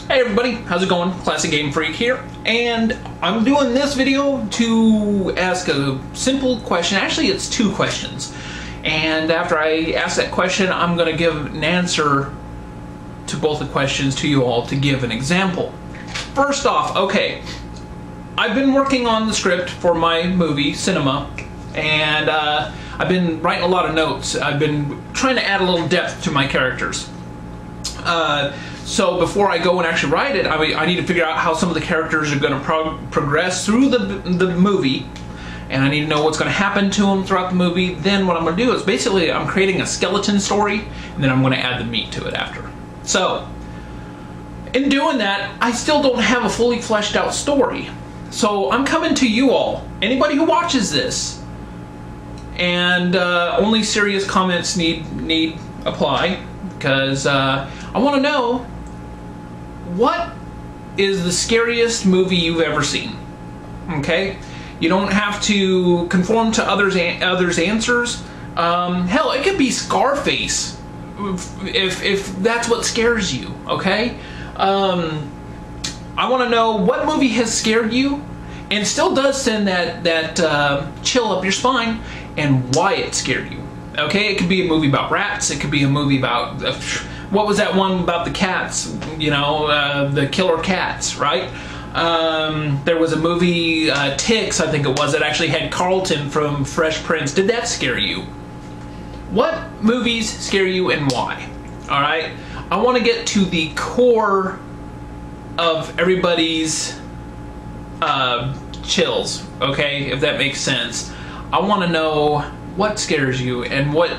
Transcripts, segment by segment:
Hey everybody, how's it going? ClassicGamePhreak here, and I'm doing this video to ask a simple question. Actually, it's two questions. And after I ask that question, I'm going to give an answer to both the questions to you all to give an example. First off, okay, I've been working on the script for my movie, Cinema, and I've been writing a lot of notes. I've been trying to add a little depth to my characters. So before I go and actually write it, I need to figure out how some of the characters are going to progress through the movie, and I need to know what's going to happen to them throughout the movie. Then what I'm going to do is basically I'm creating a skeleton story, and then I'm going to add the meat to it after. So in doing that, I still don't have a fully fleshed out story. So I'm coming to you all, anybody who watches this, and only serious comments need apply, because I want to know, what is the scariest movie you've ever seen? Okay, you don't have to conform to others' answers. Hell, it could be Scarface if that's what scares you. Okay, I want to know what movie has scared you and still does send that chill up your spine, and why it scared you. Okay, it could be a movie about rats. It could be a movie about what was that one about the cats? You know, the killer cats, right? There was a movie, Ticks, I think it was, that actually had Carlton from Fresh Prince. Did that scare you? What movies scare you and why? All right, I want to get to the core of everybody's chills. Okay, if that makes sense. I want to know what scares you and what.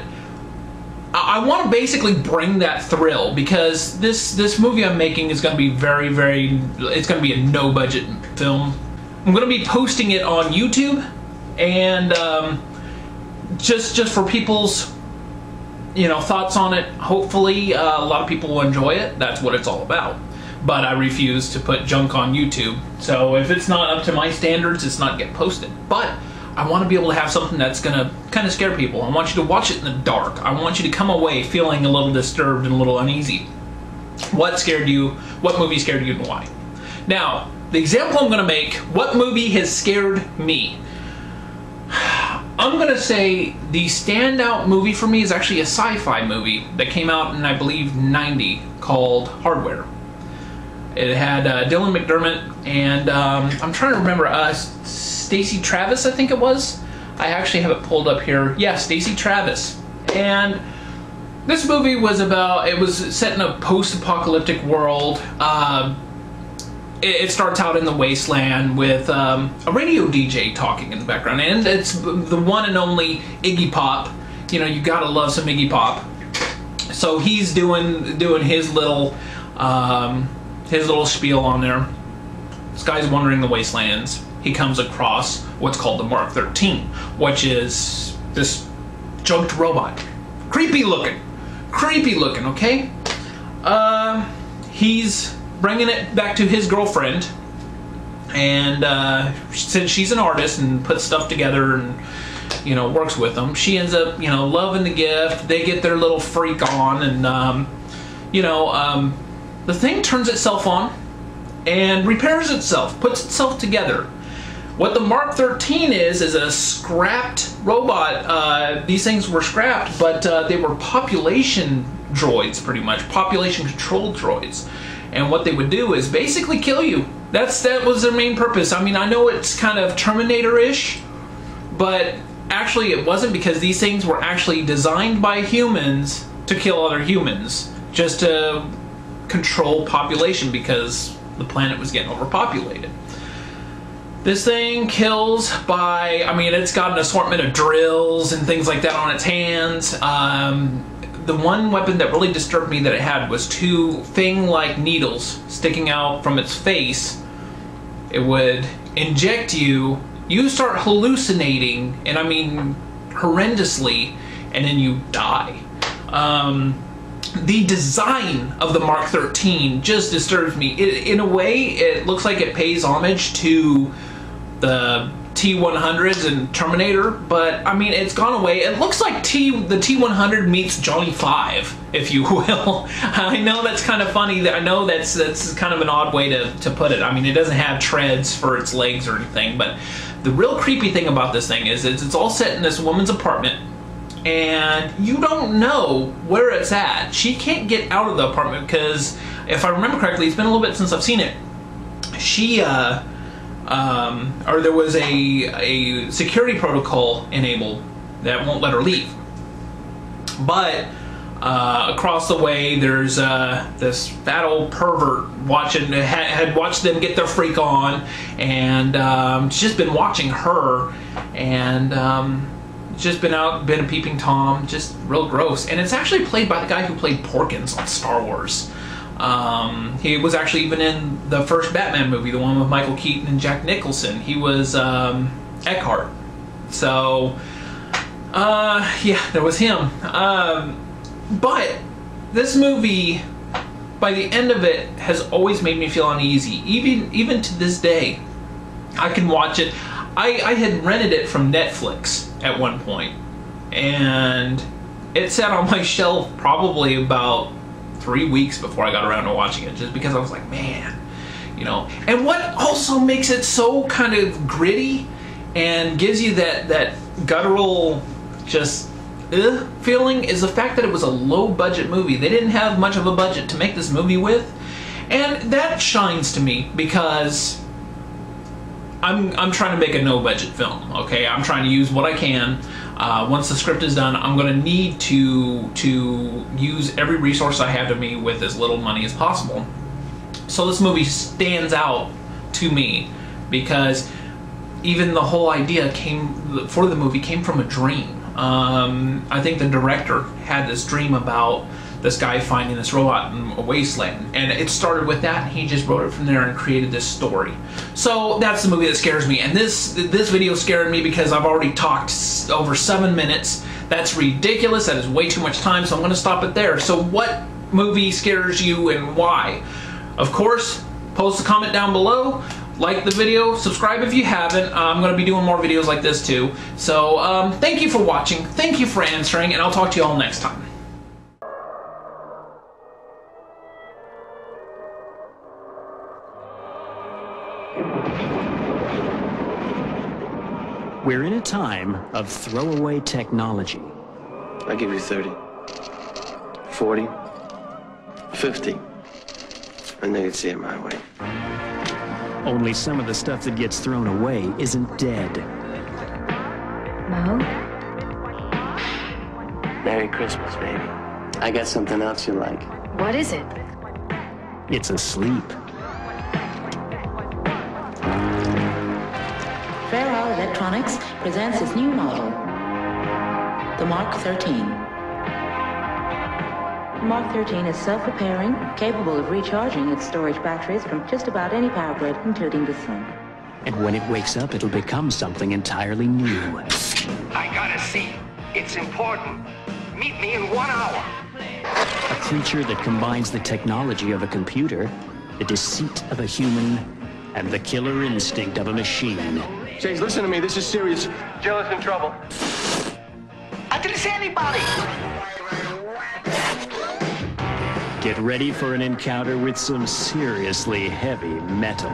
I want to basically bring that thrill, because this movie I'm making is going to be it's going to be a no-budget film. I'm going to be posting it on YouTube, and just for people's thoughts on it. Hopefully a lot of people will enjoy it. That's what it's all about. But I refuse to put junk on YouTube, so if it's not up to my standards, it's not getting posted. But I want to be able to have something that's going to kind of scare people. I want you to watch it in the dark. I want you to come away feeling a little disturbed and a little uneasy. What scared you? What movie scared you and why? Now, the example I'm going to make, what movie has scared me? I'm going to say the standout movie for me is actually a sci-fi movie that came out in, I believe, '90, called Hardware. It had Dylan McDermott and I'm trying to remember, Stacey Travis, I think it was. I actually have it pulled up here. Yeah, Stacey Travis. And this movie was it was set in a post-apocalyptic world. It starts out in the wasteland with a radio DJ talking in the background, and it's the one and only Iggy Pop. You know, you gotta love some Iggy Pop. So he's doing his little spiel on there. This guy's wandering the wastelands. He comes across what's called the Mark 13, which is this junked robot. Creepy looking, okay? He's bringing it back to his girlfriend, and since she's an artist and puts stuff together and works with them, she ends up loving the gift. They get their little freak on, and the thing turns itself on and repairs itself, puts itself together. What the Mark 13 is a scrapped robot. These things were scrapped, but they were population droids, pretty much, population control droids. And what they would do is basically kill you. That was their main purpose. I mean, I know it's kind of Terminator-ish, but actually it wasn't, because these things were actually designed by humans to kill other humans, just to control population, because the planet was getting overpopulated. This thing kills by, it's got an assortment of drills and things like that on its hands. The one weapon that really disturbed me that it had was two thing-like needles sticking out from its face. It would inject you. You start hallucinating, and horrendously, and then you die. The design of the Mark 13 just disturbs me. In a way, it looks like it pays homage to the T-100s and Terminator, but I mean, it's gone away. It looks like the T-100 meets Johnny 5, if you will. I know that's kind of funny. I know that's kind of an odd way to put it. I mean, it doesn't have treads for its legs or anything, but the real creepy thing about this thing is it's all set in this woman's apartment, and you don't know where it's at. She can't get out of the apartment because, if I remember correctly, it's been a little bit since I've seen it. She, or there was a security protocol enabled that won't let her leave. But across the way, there's this fat old pervert had watched them get their freak on, and just been watching her, and just been a peeping Tom, just real gross. And it's actually played by the guy who played Porkins on Star Wars. He was actually even in the first Batman movie, the one with Michael Keaton and Jack Nicholson. He was Eckhart. So, yeah, there was him. But this movie, by the end of it, has always made me feel uneasy. Even to this day, I can watch it. I had rented it from Netflix at one point, and it sat on my shelf probably about 3 weeks before I got around to watching it, just because I was like, man, you know. And what also makes it so kind of gritty and gives you that guttural just feeling is the fact that it was a low budget movie. They didn't have much of a budget to make this movie with, and that shines to me because I'm trying to make a no budget film. Okay, I'm trying to use what I can. Once the script is done, I'm going to need to use every resource I have to me with as little money as possible. So this movie stands out to me because even the whole idea for the movie came from a dream. I think the director had this dream about this guy finding this robot in a wasteland, and it started with that, and he just wrote it from there and created this story. So that's the movie that scares me, and this video scared me because I've already talked over 7 minutes. That's ridiculous. That is way too much time, so I'm going to stop it there. So what movie scares you and why? Of course, post a comment down below. Like the video, subscribe if you haven't. I'm going to be doing more videos like this too. So thank you for watching, thank you for answering, and I'll talk to you all next time. We're in a time of throwaway technology. I'll give you 30, 40, 50. And then you'd see it my way. Only some of the stuff that gets thrown away isn't dead. Mo? Merry Christmas, baby. I got something else you like. What is it? It's asleep. Fairhour Electronics presents its new model, the Mark 13. The Mark 13 is self-repairing, capable of recharging its storage batteries from just about any power grid, including the sun. And when it wakes up, it'll become something entirely new. I gotta see. It's important. Meet me in 1 hour. A creature that combines the technology of a computer, the deceit of a human, and the killer instinct of a machine. Chase, listen to me. This is serious. Jill is in trouble. I didn't see anybody. Get ready for an encounter with some seriously heavy metal.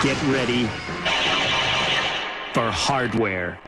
Get ready for hardware.